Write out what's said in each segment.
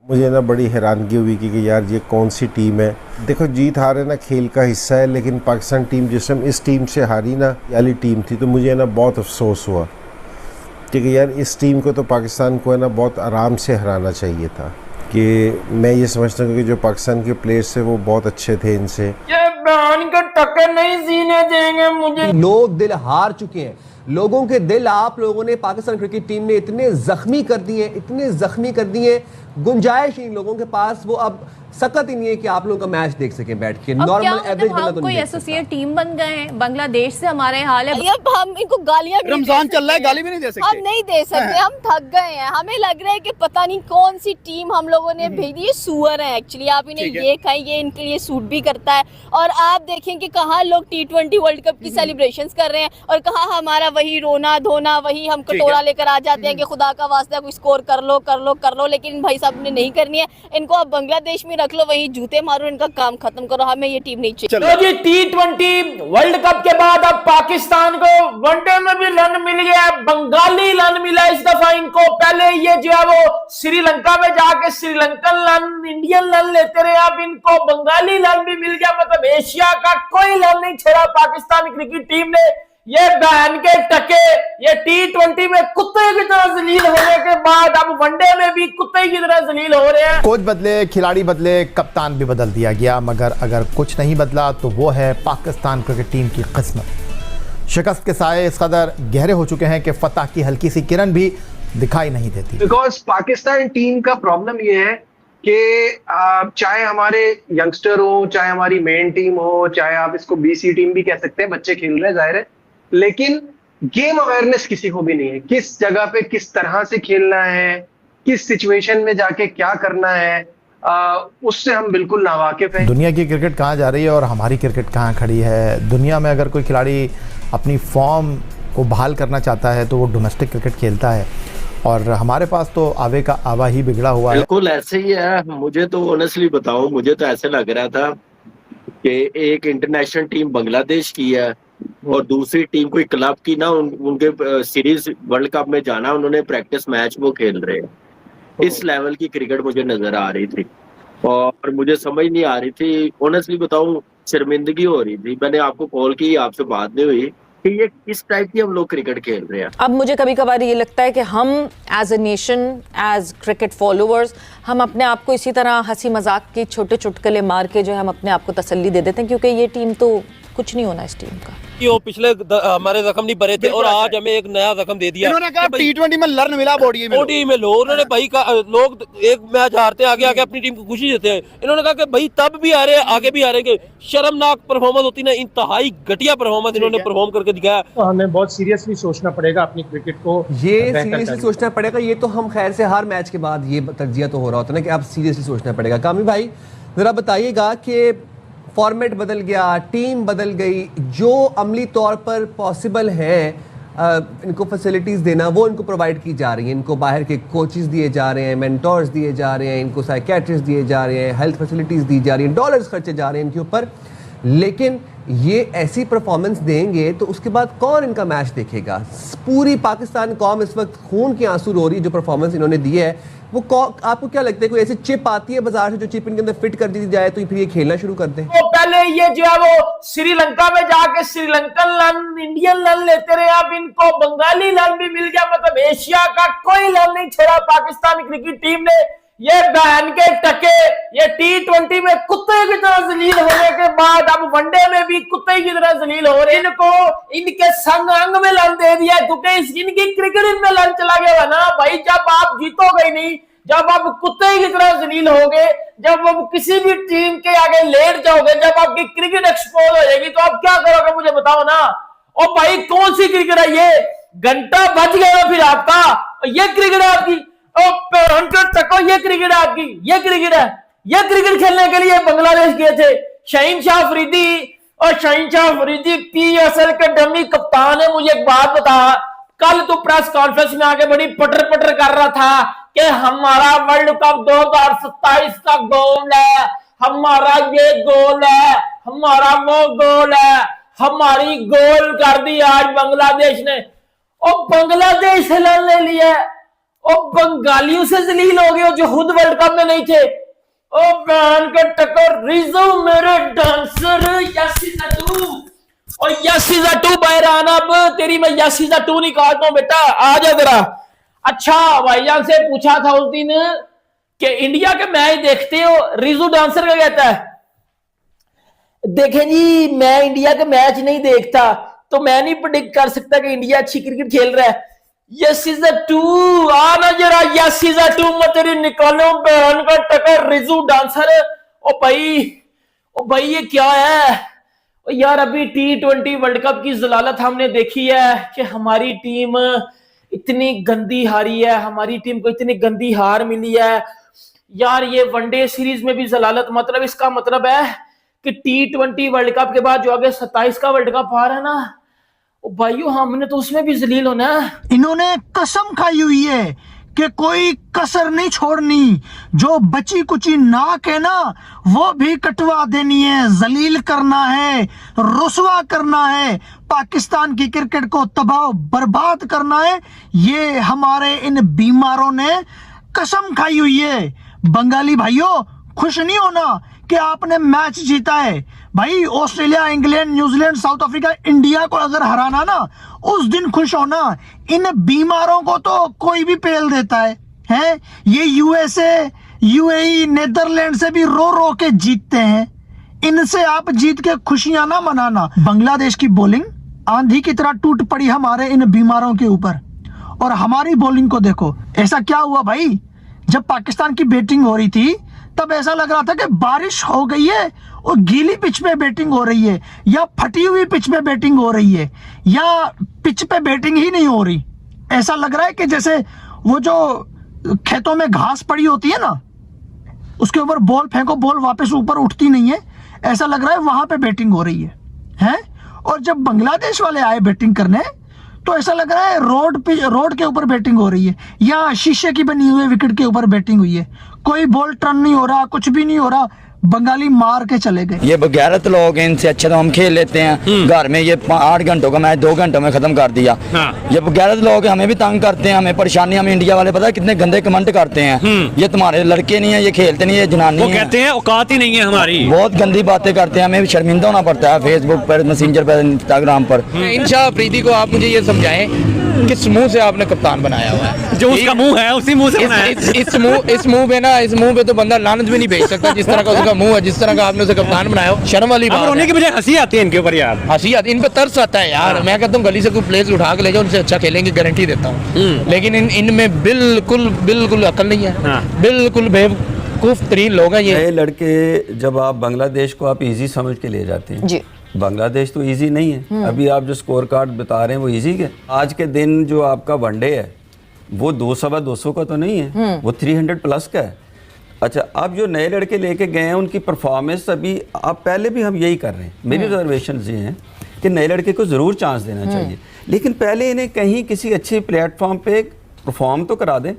मुझे ना बड़ी हैरानगी हुई कि यार ये कौन सी टीम है। देखो जीत हार है ना खेल का हिस्सा है, लेकिन पाकिस्तान टीम जिस टाइम इस टीम से हारी ना, ये वाली टीम थी, तो मुझे ना बहुत अफसोस हुआ। ठीक है यार, इस टीम को तो पाकिस्तान को है ना बहुत आराम से हराना चाहिए था। कि मैं ये समझता हूँ कि जो पाकिस्तान के प्लेयर्स थे वो बहुत अच्छे थे। इनसे ये बहन के टक्कर नहीं सीने देंगे मुझे। लोग दिल हार चुके हैं, लोगों के दिल आप लोगों ने, पाकिस्तान क्रिकेट टीम ने इतने जख्मी कर दिए, इतने जख्मी कर दिए, गुंजाइश इन लोगों के पास वो अब सकत ही नहीं है कि आप लोगों का मैच देख सके बैठ के। नॉर्मल एवरेज बंदा तो कोई नहीं एसोसिएट टीम बन गए हैं। बांग्लादेश से हमारे हाल है, अब हम इनको गालियां भी रमजान चल रहा है, गाली भी नहीं दे सकते, हम नहीं दे सकते, हम थक गए हैं। हमें लग रहा है कि पता नहीं कौन सी टीम हम लोगों ने भेजी। ये सुअर है एक्चुअली, आप इन्हें ये खाएं, ये इनके लिए सूट भी करता है। और आप देखें कि कहाँ लोग T20 वर्ल्ड कप की सेलिब्रेशंस कर रहे हैं और कहाँ हमारा वही रोना धोना, वही हम कटोरा लेकर आ जाते हैं कि खुदा का वास्ता कोई स्कोर कर लो कर लो कर लो, लेकिन भाई साहब ने नहीं करनी है। इनको आप बांग्लादेश में रख लो, वही जूते मारो, इनका काम खत्म करो। हमें ये टीम नहीं चाहिए। तो जी T20 वर्ल्ड कप के बाद अब पाकिस्तान को वनडे में भी रन मिल गया, बंगाली रन मिला इस दफा इनको। पहले ये जो है वो श्रीलंका में जाके श्रीलंकन रन, इंडियन रन लेते रहे, अब इनको बंगाली रन भी मिल गया। मतलब एशिया का कोई रन नहीं छोड़ा पाकिस्तान क्रिकेट टीम ने। ये बहन के टके, ये T20 में कुत्ते की तरह जलील होने के बाद अब वनडे में भी कुत्ते की तरह जलील हो रहे हैं। कोच बदले, खिलाड़ी बदले, कप्तान भी बदल दिया गया, मगर अगर कुछ नहीं बदला तो वो है पाकिस्तान क्रिकेट टीम की किस्मत। शिकस्त के साए इस कदर गहरे हो चुके हैं कि फतह की हल्की सी किरण भी दिखाई नहीं देती। बिकॉज पाकिस्तान टीम का प्रॉब्लम ये है कि चाहे हमारे यंगस्टर हो, चाहे हमारी मेन टीम हो, चाहे आप इसको BC टीम भी कह सकते हैं, बच्चे खेल रहे हैं जाहिर है, लेकिन गेम अवेयरनेस किसी को भी नहीं है। किस जगह पे किस तरह से खेलना है, किस सिचुएशन में जाके क्या करना है, उससे हम बिल्कुल नावाकिफ हैं। दुनिया की क्रिकेट कहाँ जा रही है और हमारी क्रिकेट कहाँ खड़ी है। दुनिया में अगर कोई खिलाड़ी अपनी फॉर्म को बहाल करना चाहता है तो वो डोमेस्टिक क्रिकेट खेलता है, और हमारे पास तो आवे का आवा ही बिगड़ा हुआ है। बिल्कुल ऐसे ही है। मुझे तो ऑनेस्टली बताऊं, मुझे तो ऐसे लग रहा था कि एक इंटरनेशनल टीम बांग्लादेश की है और दूसरी टीम कोई क्लब की ना, उनके सीरीज वर्ल्ड कप में जाना, उन्होंने प्रैक्टिस मैच वो खेल रहे हैं। इस लेवल की क्रिकेट मुझे नजर आ रही थी और मुझे समझ नहीं आ रही थी। ऑनेस्टली बताऊं, शर्मिंदगी हो रही थी। मैंने आपको कॉल की, आपसे बात नहीं हुई कि ये किस टाइप की हम लोग क्रिकेट खेल रहे हैं। अब मुझे कभी कभार ये लगता है कि हम as a nation, as cricket followers, हम अपने आप को इसी तरह हंसी मजाक की छोटे चुटकुले मार के जो है हम अपने आप को तसल्ली दे देते हैं, क्योंकि ये टीम तो कुछ नहीं होना इस टीम का। वो पिछले हमारे जख्म नहीं भरे थे और आज हमें एक नया जख्म दे दिया। इन्होंने कहा T20 में लर्न मिला, बॉडी में लो। उन्होंने भाई का लोग एक मैच हारते आगे आगे अपनी टीम को खुशी देते हैं। इन्होंने कहा कि भाई तब भी आ रहे हैं, आगे भी आ रहे हैं। शर्मनाक परफॉर्मेंस होती ना, इंतहाई घटिया परफॉर्मेंस इन्होंने परफॉर्म करके दिखाया। तो हमें बहुत सीरियसली सोचना पड़ेगा अपनी क्रिकेट को, ये सीरियसली सोचना पड़ेगा। ये तो हम खैर से हर मैच के बाद ये तज्जिया तो हो रहा होता है ना कि अब सीरियसली सोचना पड़ेगा। कामी भाई जरा बताइएगा कि फॉर्मेट बदल गया, टीम बदल गई, जो अमली तौर पर पॉसिबल है इनको फैसिलिटीज़ देना, वो इनको प्रोवाइड की जा रही हैं। इनको बाहर के कोचेस दिए जा रहे हैं, मेंटोर्स दिए जा रहे हैं, इनको साइकेट्रिस्ट दिए जा रहे हैं, हेल्थ फैसिलिटीज़ दी जा रही हैं, डॉलर्स खर्चे जा रहे हैं इनके ऊपर। लेकिन ये ऐसी परफॉर्मेंस देंगे तो उसके बाद कौन इनका मैच देखेगा? पूरी पाकिस्तान कौम इस वक्त खून की आंसू रो रही है जो परफॉर्मेंस इन्होंने दी है। वो आपको क्या लगता है कोई ऐसी चिप आती है बाजार से जो चिप इनके अंदर फिट कर दी जाए तो फिर ये खेलना शुरू कर दें? तो पहले ये जो है वो श्रीलंका में जाके श्रीलंकन रन, इंडियन रन लेते रहे, अब इनको बंगाली रन भी मिल गया। मतलब एशिया का कोई रन नहीं छोड़ा पाकिस्तान क्रिकेट टीम ने। ये बहन के टके, ये T20 में कुत्ते की तरह जलील होने के बाद अब वनडे में भी कुत्ते की तरह जलील हो रहे हैं। इनको इनके संग अंग में लन दे दिया, क्योंकि इनकी क्रिकेट इनमें लन चला गया ना भाई। जब आप जीतोगे नहीं, जब आप कुत्ते की तरह जलील होगे, जब आप किसी भी टीम के आगे लेट जाओगे, जब आपकी क्रिकेट एक्सपोज हो जाएगी, तो आप क्या करोगे मुझे बताओ ना। और भाई कौन सी क्रिकेट है ये? घंटा बच गया फिर आपका। ये क्रिकेट है आपकी? तको ये क्रिकेट है आपकी? ये क्रिकेट है? ये क्रिकेट खेलने के लिए बांग्लादेश गए थे शाहीन शाह अफरीदी, और शाहीन शाह अफरीदी PSL के डमी कप्तान है। मुझे एक बात बता, कल तो प्रेस कॉन्फ्रेंस में आके बड़ी पटर पटर कर रहा था कि हमारा वर्ल्ड कप 2027 का गोल है, हमारा ये गोल है, हमारा वो गोल है, हमारी गोल कर दी आज बांग्लादेश ने। और बांग्लादेश से ले लिया ओ बंगालियों से जलील हो गए हो जो खुद वर्ल्ड कप में नहीं थे। ओ बहन के टक्कर रिजो मेरे डांसर यासीजा टू, और यासीजा टू बहरान, अब तेरी मैं यासीजा टू निकालता हूं बेटा, आ जा जरा। अच्छा भाईजान से पूछा था उस दिन कि इंडिया के मैच देखते हो, रिजू डांसर का कहता है देखें जी मैं इंडिया के मैच नहीं देखता तो मैं नहीं प्रेडिक्ट कर सकता कि इंडिया अच्छी क्रिकेट खेल रहा है। यासीजा टू आना जरा, यासीजा टू मैं तेरी निकालो बहन का टक्कर रिजू डांसर। ओ भाई ये क्या है? ओ यार अभी T20 वर्ल्ड कप की जलालत हमने देखी है कि हमारी टीम इतनी गंदी हारी है, हमारी टीम को इतनी गंदी हार मिली है यार। ये वनडे सीरीज में भी जलालत, मतलब इसका मतलब है कि T20 वर्ल्ड कप के बाद जो आगे 27 का वर्ल्ड कप आ रहा है ना, ओ भाइयों हमने तो उसमें भी जलील होना है। इन्होंने कसम खाई हुई है कि कोई कसर नहीं छोड़नी, जो बची कुची नाक है ना वो भी कटवा देनी है, जलील करना है, रुसवा करना है, पाकिस्तान की क्रिकेट को तबाह बर्बाद करना है। ये हमारे इन बीमारों ने कसम खाई हुई है। बंगाली भाइयों खुश नहीं होना कि आपने मैच जीता है। भाई Australia, England, New Zealand, south Africa, India को अगर हराना ना उस दिन खुश होना। इन बीमारों को तो कोई भी पेल देता है? ये यूएसए, यूएई, नेदरलैंड से भी रो रो के जीतते हैं। इनसे आप जीत के खुशियां ना मनाना। बांग्लादेश की बॉलिंग आंधी की तरह टूट पड़ी हमारे इन बीमारों के ऊपर, और हमारी बॉलिंग को देखो। ऐसा क्या हुआ भाई, जब पाकिस्तान की बैटिंग हो रही थी तब ऐसा लग रहा था कि बारिश हो गई है और गीली पिच पे बैटिंग हो रही है, या फटी हुई पिच पे बैटिंग हो रही है, या पिच पे बैटिंग ही नहीं हो रही। ऐसा लग रहा है कि जैसे वो जो खेतों में घास पड़ी होती है ना, उसके ऊपर बॉल फेंको, बॉल वापस ऊपर उठती नहीं है, ऐसा लग रहा है वहां पे बैटिंग हो रही है? और जब बांग्लादेश वाले आए बैटिंग करने तो ऐसा लग रहा है रोड के ऊपर बैटिंग हो रही है, या शीशे की बनी हुई विकेट के ऊपर बैटिंग हुई है। कोई बॉल टर्न नहीं हो रहा, कुछ भी नहीं हो रहा, बंगाली मार के चले गए। ये बगैरत लोग हैं, इनसे अच्छा तो हम खेल लेते हैं घर में। ये 8 घंटों का मैच 2 घंटों में खत्म कर दिया। ये बगैरत लोग हमें भी तंग करते हैं, हमें परेशानी। हमें इंडिया वाले पता है कितने गंदे कमेंट करते हैं, ये तुम्हारे लड़के नहीं है, ये खेलते नहीं है, जनानी वो कहते हैं औकात ही नहीं है हमारी। बहुत गंदी बातें करते हैं, हमें भी शर्मिंदा होना पड़ता है फेसबुक पर, मैसेंजर पर, इंस्टाग्राम पर। इंशाल्लाह अफरीदी को आप मुझे ये समझाएं किस मुंह से आपने कप्तान बनाया हुआ है? जो उसका मुंह है उसी मुंह से बनाया। इस मुंह पे ना, इस मुंह पे तो बंदा लानत भी नहीं भेज सकता जिस तरह का उसका मुंह है, जिस तरह का आपने उसे कप्तान बनाया हो। शर्म वाली बात है। रोने की बजाय हंसी आती है इनके ऊपर यार, हंसी आती है, इन पे तरस आता है यार। मैं कहता हूँ गली से कोई प्लेयर्स उठा के ले जाओ, उनसे अच्छा खेलेंगे, गारंटी देता हूँ। लेकिन इनमें बिल्कुल अकल नहीं है, बिल्कुल बेवकूफ तरीन लोग हैं ये लड़के। जब आप बांग्लादेश को आप इजी समझ के ले जाते हैं, बांग्लादेश तो इजी नहीं है। अभी आप जो स्कोर कार्ड बता रहे हैं वो इजी है। आज के दिन जो आपका वनडे है वो 200 का तो नहीं है, वो 300 प्लस का है। अच्छा, अब जो नए लड़के लेके गए हैं उनकी परफॉर्मेंस अभी, आप पहले भी हम यही कर रहे हैं, मेरी ऑब्जर्वेशन ये हैं कि नए लड़के को ज़रूर चांस देना चाहिए, लेकिन पहले इन्हें कहीं किसी अच्छे प्लेटफॉर्म पे परफॉर्म तो करा दें।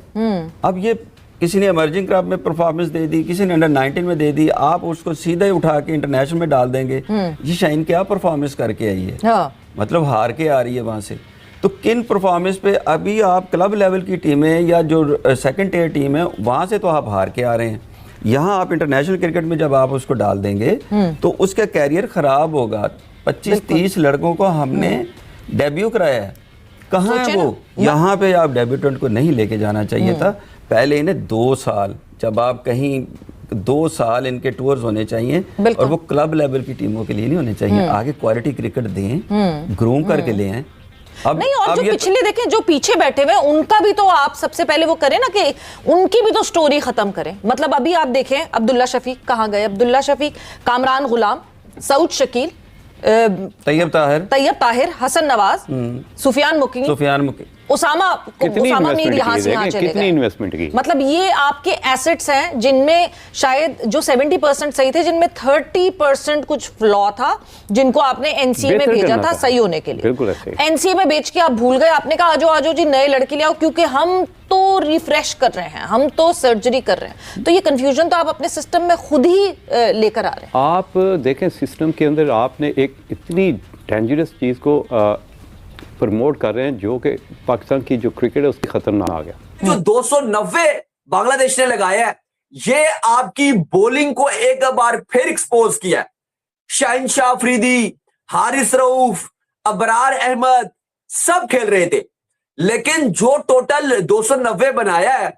अब ये किसी ने इमर्जिंग क्लब में परफॉर्मेंस दे दी, किसी ने अंडर-19 में दे दी, आप उसको सीधा ही उठा के इंटरनेशनल में डाल देंगे। ये शाइन क्या परफॉर्मेंस करके आई है, मतलब हार के आ रही है वहाँ से। तो किन परफॉर्मेंस पे अभी आप क्लब लेवल की टीमें या जो सेकंड टियर टीम है वहाँ से तो आप हार के आ रहे हैं। यहाँ आप इंटरनेशनल क्रिकेट में जब आप उसको डाल देंगे तो उसका कैरियर ख़राब होगा। 25-30 लड़कों को हमने डेब्यू कराया है, कहाँ है वो? यहाँ पे आप डेब्यूटेंट को नहीं लेके जाना चाहिए था। पहले इन्हें 2 साल, जब आप कहीं 2 साल इनके टूर्स होने चाहिए, और वो क्लब लेवल की टीमों के लिए नहीं होने चाहिए। आगे क्वालिटी क्रिकेट दें, ग्रूम करके ले आए। अब नहीं, और जो पिछले देखें, जो पीछे बैठे हुए उनका भी तो आप सबसे पहले वो करें ना कि उनकी भी तो स्टोरी खत्म करें। मतलब अभी आप देखें अब्दुल्ला शफीक कहाँ गए, अब्दुल्ला शफीक, कामरान गुलाम, सऊद शकील, तैयब ताहिर, हसन नवाज, सुफियान मुकी, उसामा मीर यहाँ से यहाँ चले गए। इन्वेस्टमेंट की मतलब ये आपके एसेट्स हैं जिनमें शायद जो 70% सही थे, जिनमें 30% कुछ फ्लॉ था, जिनको आपने एनसीए में भेजा था सही होने के लिए। एनसीए में बेच के आप भूल गए, आपने कहा आजो जी नए लड़के ले आओ, क्योंकि हम तो रिफ्रेश कर रहे हैं, हम तो सर्जरी कर रहे हैं। तो ये कंफ्यूजन तो आप अपने सिस्टम में खुद ही लेकर आ रहे हैं। आप देखें सिस्टम के अंदर आपने एक इतनी डेंजरस चीज़ को प्रमोट कर रहे हैं जो कि पाकिस्तान की जो क्रिकेट है उसकी खतरनाक आ गया। जो 290 बांग्लादेश ने लगाया है, ये आपकी बॉलिंग को एक बार फिर एक्सपोज किया है। शहनशाह अफरीदी, हारिस रऊफ, अबरार अहमद सब खेल रहे थे, लेकिन जो टोटल 290 बनाया है,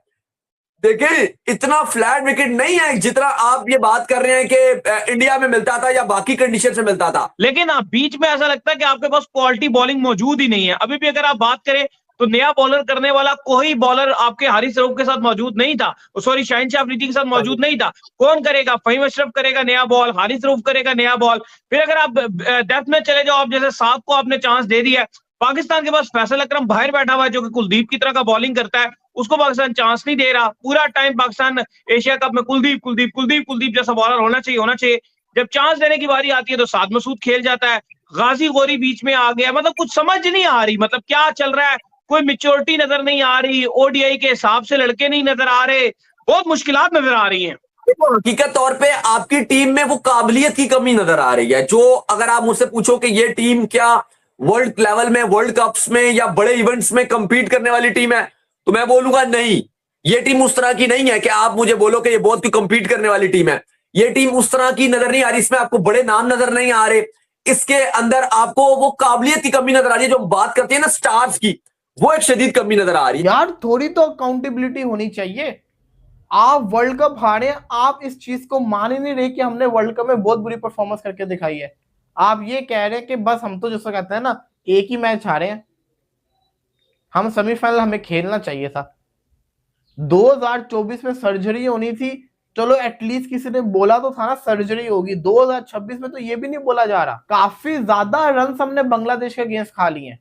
देखिए इतना फ्लैट विकेट नहीं है जितना आप ये बात कर रहे हैं कि इंडिया में मिलता था या बाकी कंडीशन से मिलता था। लेकिन बीच में ऐसा लगता है कि आपके पास क्वालिटी बॉलिंग मौजूद ही नहीं है। अभी भी अगर आप बात करें तो नया बॉलर करने वाला कोई बॉलर आपके हारिस रऊफ के साथ मौजूद नहीं था, सॉरी शहनशाह अफरीदी के साथ मौजूद नहीं था। कौन करेगा? फहीम अशरफ करेगा नया बॉल, हारिस रऊफ करेगा नया बॉल। फिर अगर आप डेप्थ में चले जाओ, आप जैसे साथ को आपने चांस दे दिया है, पाकिस्तान के पास फैसल अकरम बाहर बैठा हुआ है जो कि कुलदीप की तरह का बॉलिंग करता है, उसको पाकिस्तान चांस नहीं दे रहा। पूरा टाइम पाकिस्तान एशिया कप में कुलदीप जैसा बॉलर होना चाहिए। जब चांस देने की बारी आती है तो साद मसूद खेल जाता है, गाजी गौरी बीच में आ गया। मतलब कुछ समझ नहीं आ रही, मतलब क्या चल रहा है, कोई मेच्योरिटी नजर नहीं आ रही, ओडीआई के हिसाब से लड़के नहीं नजर आ रहे, बहुत मुश्किलात नजर आ रही हैं। हकीकत तौर पे आपकी टीम में वो काबिलियत की कमी नजर आ रही है। जो अगर आप मुझसे पूछो कि ये टीम क्या वर्ल्ड लेवल में, वर्ल्ड कप्स में या बड़े इवेंट्स में कंपीट करने वाली टीम है, तो मैं बोलूंगा नहीं, ये टीम उस तरह की नहीं है कि आप मुझे बोलो कि ये बहुत की कंपीट करने वाली टीम है। ये टीम उस तरह की नजर नहीं आ रही, इसमें आपको बड़े नाम नजर नहीं आ रहे, इसके अंदर आपको वो काबिलियत की कमी नजर आ रही है। जो बात करते हैं ना स्टार्स की, वो एक शदीद कमी नजर आ रही है। यार थोड़ी तो अकाउंटेबिलिटी होनी चाहिए। आप वर्ल्ड कप हारे, आप इस चीज को मान ही नहीं रहे कि हमने वर्ल्ड कप में बहुत बुरी परफॉर्मेंस करके दिखाई है। आप ये कह रहे हैं कि बस हम तो जैसा कहते हैं ना, एक ही मैच हारे हैं, हम सेमीफाइनल हमें खेलना चाहिए था। 2024 में सर्जरी होनी थी, चलो एटलीस्ट किसी ने बोला तो था ना सर्जरी होगी। 2026 में तो ये भी नहीं बोला जा रहा। काफी ज्यादा रन हमने बांग्लादेश के अगेंस्ट खा लिए हैं।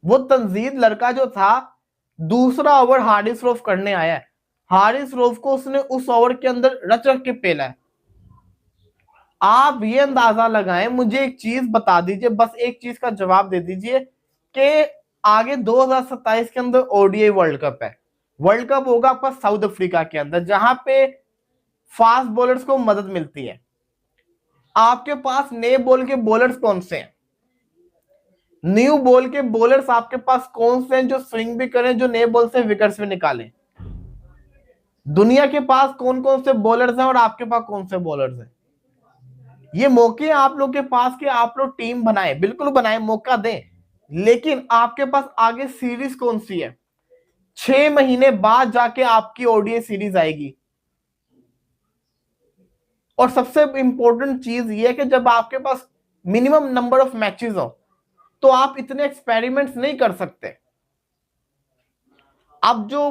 वो तंजीद लड़का जो था, दूसरा ओवर हारिस रऊफ करने आया है, हारिस रऊफ को उसने उस ओवर के अंदर रच रख के पेला है। आप ये अंदाजा लगाएं, मुझे एक चीज बता दीजिए, बस एक चीज का जवाब दे दीजिए कि आगे 2027 के अंदर ओडीआई वर्ल्ड कप है। वर्ल्ड कप होगा आपका साउथ अफ्रीका के अंदर, जहां पे फास्ट बॉलर्स को मदद मिलती है। आपके पास नए बॉल के बॉलर्स कौन से हैं? न्यू बॉल के बॉलर्स आपके पास कौन से हैं जो स्विंग भी करें, जो नए बॉल से विकेट्स भी निकालें? दुनिया के पास कौन कौन से बॉलर्स हैं और आपके पास कौन से बॉलर्स हैं? ये मौके आप लोग के पास कि आप लोग टीम बनाएं, बिल्कुल बनाएं, मौका दें, लेकिन आपके पास आगे सीरीज कौन सी है? 6 महीने बाद जाके आपकी ओडीआई सीरीज आएगी। और सबसे इंपॉर्टेंट चीज ये है कि जब आपके पास मिनिमम नंबर ऑफ मैचेस हो तो आप इतने एक्सपेरिमेंट्स नहीं कर सकते। अब जो